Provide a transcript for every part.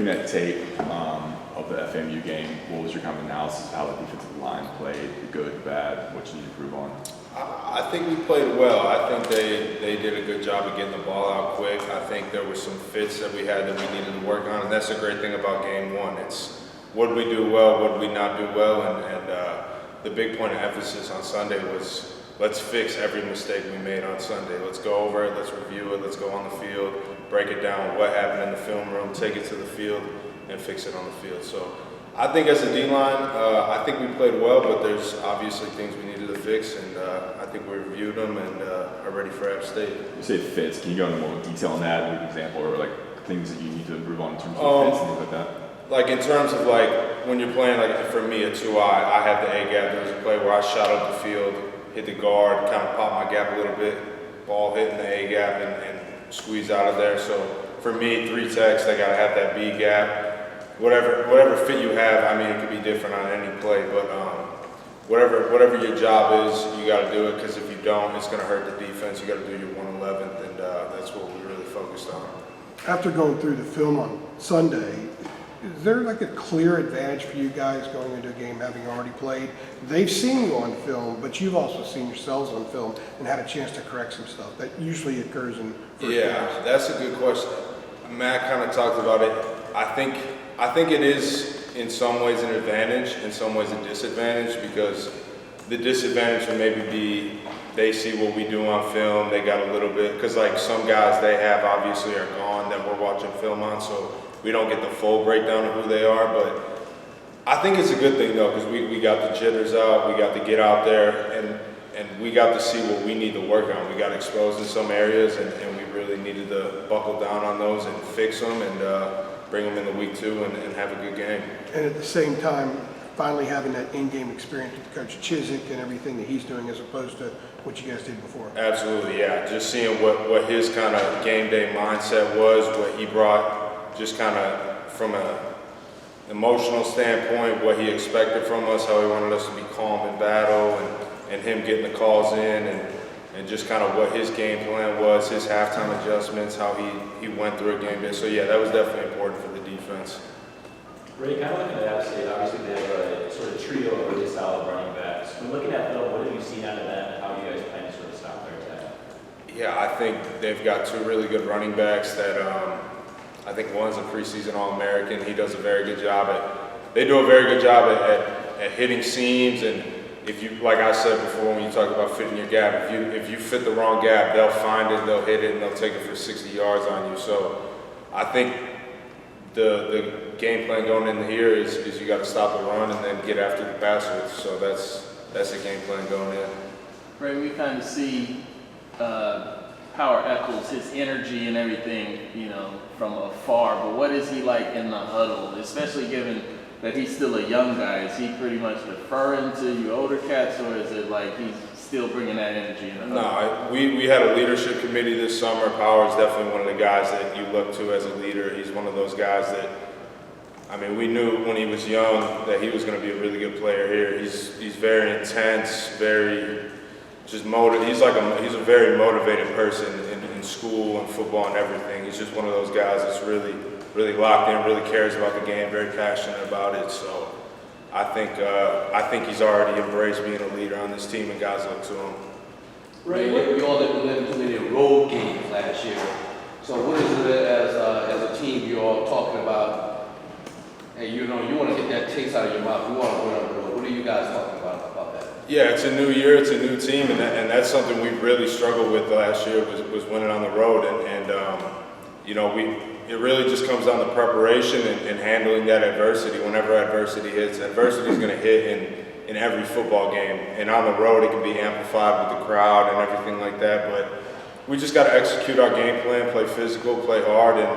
looking at tape of the FAMU game, what was your kind of analysis of how the defensive line played, the good, bad, what you need to improve on? I think we played well. I think they did a good job of getting the ball out quick. I think there were some fits that we had that we needed to work on, and that's a great thing about game one. It's what did we do well, what did we not do well, and the big point of emphasis on Sunday was let's fix every mistake we made on Sunday. Let's go over it, let's review it, let's go on the field, break it down, what happened in the film room, take it to the field, and fix it on the field. So I think as a D-line, I think we played well, but there's obviously things we needed to fix, and I think we reviewed them and are ready for App State. You say fits. Can you go into more detail on that, an example, or like things that you need to improve on in terms of fits and things like that? Like in terms of like when you're playing, like for me a 2-eye, I have the A gap. There was a play where I shot up the field, hit the guard, kind of popped my gap a little bit, ball hitting the A gap and squeeze out of there. So for me, 3 techs, they gotta have that B gap. Whatever fit you have, I mean, it could be different on any play, but whatever your job is, you got to do it, because if you don't, it's going to hurt the defense. You got to do your 111th, and that's what we really focused on. After going through the film on Sunday, is there like a clear advantage for you guys going into a game having already played? They've seen you on film, but you've also seen yourselves on film and had a chance to correct some stuff. That usually occurs in first games. That's a good question. Matt kind of talked about it. I think it is in some ways an advantage, in some ways a disadvantage, because the disadvantage would maybe be they see what we do on film, they got a little bit, because like some guys they have obviously are gone that we're watching film on, so we don't get the full breakdown of who they are. But I think it's a good thing though, because we got the jitters out, we got to get out there, and we got to see what we need to work on. We got exposed in some areas, and we really needed to buckle down on those and fix them and bring them into week 2 and have a good game. And at the same time, finally having that in-game experience with Coach Chiswick and everything that he's doing as opposed to what you guys did before. Absolutely, yeah. Just seeing what his kind of game day mindset was, what he brought, just kind of from an emotional standpoint, what he expected from us, how he wanted us to be calm in battle, and him getting the calls in, and just kind of what his game plan was, his halftime adjustments, how he went through a game day. So yeah, that was definitely important for the defense. Ray, kind of looking at App State, obviously they have a sort of trio of really solid running backs. When looking at film, what have you seen out of that, and how do you guys plan to sort of stop their attack? Yeah, I think they've got 2 really good running backs that I think one's a preseason All-American. He does a very good job they do a very good job at hitting seams, and if you, like I said before, when you talk about fitting your gap, if you fit the wrong gap, they'll find it, they'll hit it, and they'll take it for 60 yards on you. So I think the game plan going in here is you got to stop the run and then get after the passer. So that's the game plan going in. Ray, we kind of see Power Eccles, his energy and everything, from afar. But what is he like in the huddle, especially given that he's still a young guy? Is he pretty much deferring to you older cats, or is it like he's still bringing that energy in the huddle? No, we had a leadership committee this summer. Power is definitely one of the guys that you look to as a leader. Like one of those guys that, I mean, we knew when he was young that he was going to be a really good player here. He's very intense, very just motivated. He's a very motivated person in school and football and everything. He's just one of those guys that's really locked in, really cares about the game, very passionate about it. So I think he's already embraced being a leader on this team, and guys look to him. Ray, you all didn't win too many road games last year. So what is it as a team you all talking about? Hey, you want to get that taste out of your mouth. You want to win on the road. What are you guys talking about that? Yeah, it's a new year, it's a new team, and that's something we really struggled with last year was winning on the road, it really just comes down to preparation and handling that adversity. Whenever adversity hits, adversity is going to hit in every football game, and on the road it can be amplified with the crowd and everything like that. But we just got to execute our game plan, play physical, play hard, and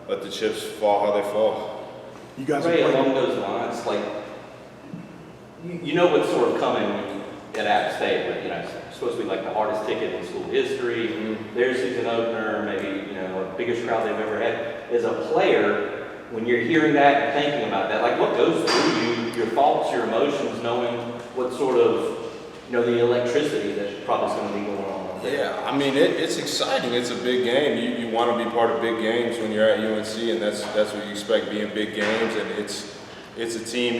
let the chips fall how they fall. You guys Ray, along those lines, like you know what's sort of coming at App State, but it's supposed to be like the hardest ticket in school history. Mm-hmm. Their season opener, maybe the biggest crowd they've ever had. As a player, when you're hearing that and thinking about that, like what goes through you, your thoughts, your emotions, knowing what sort of the electricity that probably is going to be going on. Yeah, I mean, it's exciting. It's a big game. You want to be part of big games when you're at UNC, and that's what you expect, being big games. And it's a team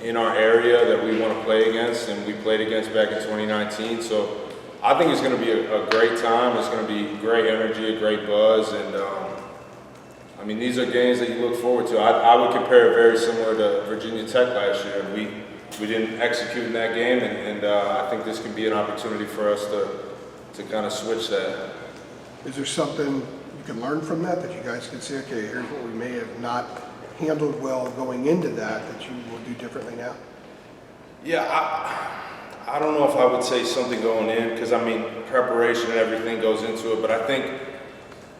in our area that we want to play against, and we played against back in 2019. So I think it's going to be a great time. It's going to be great energy, a great buzz, and I mean, these are games that you look forward to. I would compare it very similar to Virginia Tech last year. We didn't execute in that game, and I think this can be an opportunity for us to kind of switch that. Is there something you can learn from that you guys can say, okay, here's what we may have not handled well going into that you will do differently now? Yeah, I don't know if I would say something going in, because I mean, preparation and everything goes into it, but I think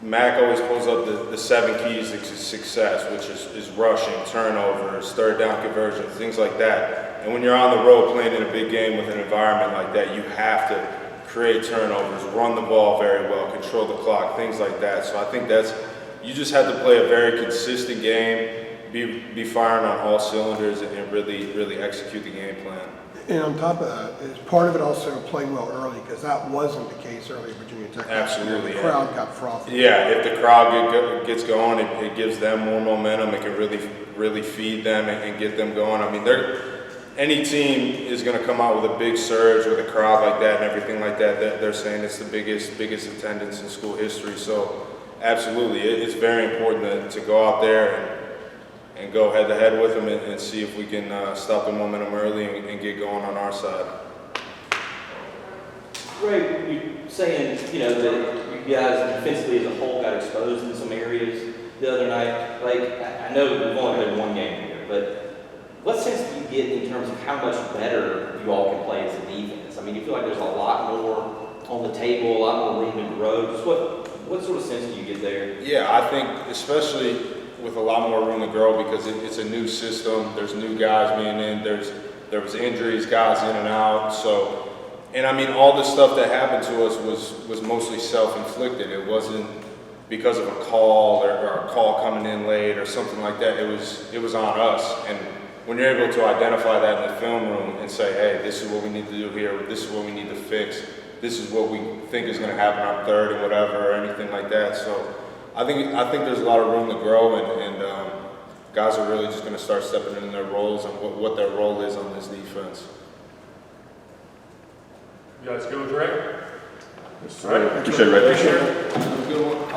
Mac always pulls up the 7 keys to success, which is rushing, turnovers, third down conversions, things like that. And when you're on the road playing in a big game with an environment like that, you have to create turnovers, run the ball very well, control the clock, things like that. So I think you just have to play a very consistent game, be firing on all cylinders, and really execute the game plan. And on top of that, is part of it also playing well early, because that wasn't the case early at Virginia Tech. Absolutely, The yeah. crowd got frothy. Yeah, if the crowd gets going, it gives them more momentum. It can really feed them and get them going. I mean, any team is going to come out with a big surge with a crowd like that and everything like that. They're saying it's the biggest attendance in school history. So absolutely, it's very important to go out there and go head to head with them and see if we can stop the momentum early and get going on our side. Ray, you're saying, that you guys defensively as a whole got exposed in some areas the other night. Like, I know we've only played one game here, but what sense do you get in terms of how much better you all can play as a defense? I mean, you feel like there's a lot more on the table, a lot more room to grow. Just what sort of sense do you get there? Yeah, I think especially with a lot more room to grow, because it's a new system. There's new guys being in. There was injuries, guys in and out. So, and I mean, all the stuff that happened to us was mostly self-inflicted. It wasn't because of a call or a call coming in late or something like that. It was on us. And when you're able to identify that in the film room and say, hey, this is what we need to do here, this is what we need to fix, this is what we think is going to happen on third and whatever, or anything like that. So I think there's a lot of room to grow, and guys are really just going to start stepping in their roles and what their role is on this defense. You guys go with Ray? Appreciate it, Ray. Appreciate it. Have a good one.